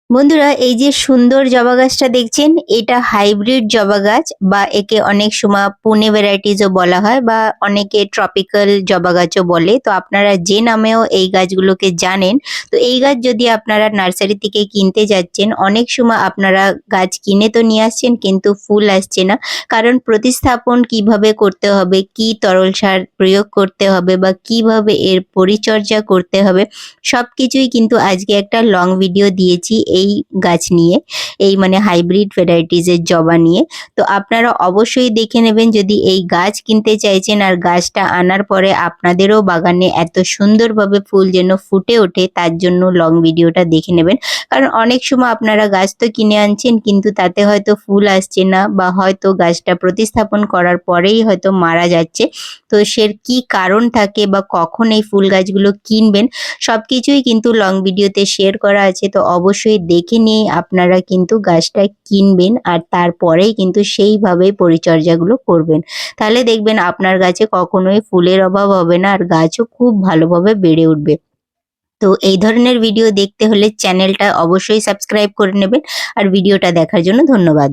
বন্ধুরা, এই যে সুন্দর জবা গাছটা দেখছেন, এটা হাইব্রিড জবা গাছ বা একে অনেক সময় পুনে ভ্যারাইটিসও বলা হয় বা অনেকে ট্রপিক্যাল জবা গাছও বলে। তো আপনারা যে নামেও এই গাছগুলোকে জানেন। তো এই গাছ যদি আপনারা নার্সারি থেকে কিনতে যাচ্ছেন, অনেক সময় আপনারা গাছ কিনে তো নিয়ে আসছেন কিন্তু ফুল আসছে না। কারণ প্রতিস্থাপন কিভাবে করতে হবে, কি তরল সার প্রয়োগ করতে হবে বা কিভাবে এর পরিচর্যা করতে হবে, সবকিছুই কিন্তু আজকে একটা লং ভিডিও দিয়েছি এই গাছ নিয়ে, এই মানে হাইব্রিড ভ্যারাইটিস এর জবা নিয়ে। তো আপনারা অবশ্যই দেখে নেবেন যদি এই গাছ কিনতে চাইছেন আর গাছটা আনার পরে আপনাদেরও বাগানে এত সুন্দরভাবে ফুল যেন ফুটে ওঠে, তার জন্য লং ভিডিওটা দেখে নেবেন। কারণ অনেক সময় আপনারা গাছ তো কিনে আনছেন কিন্তু তাতে হয়তো ফুল আসছে না বা হয়তো গাছটা প্রতিস্থাপন করার পরেই হয়তো মারা যাচ্ছে। তো কি কারণ থাকে বা কখন এই ফুল গাছগুলো কিনবেন, সবকিছুই কিন্তু লং ভিডিওতে শেয়ার করা আছে। তো অবশ্যই দেখে নিয়ে আপনারা কিন্তু গাছটা কিনবেন আর তারপরেই কিন্তু সেইভাবে পরিচর্যাগুলো করবেন। তাহলে দেখবেন আপনার গাছে কখনোই ফুলের অভাব হবে না আর গাছও খুব ভালোভাবে বেড়ে উঠবে। তো এই ধরনের ভিডিও দেখতে হলে চ্যানেলটা অবশ্যই সাবস্ক্রাইব করে নেবেন আর ভিডিওটা দেখার জন্য ধন্যবাদ।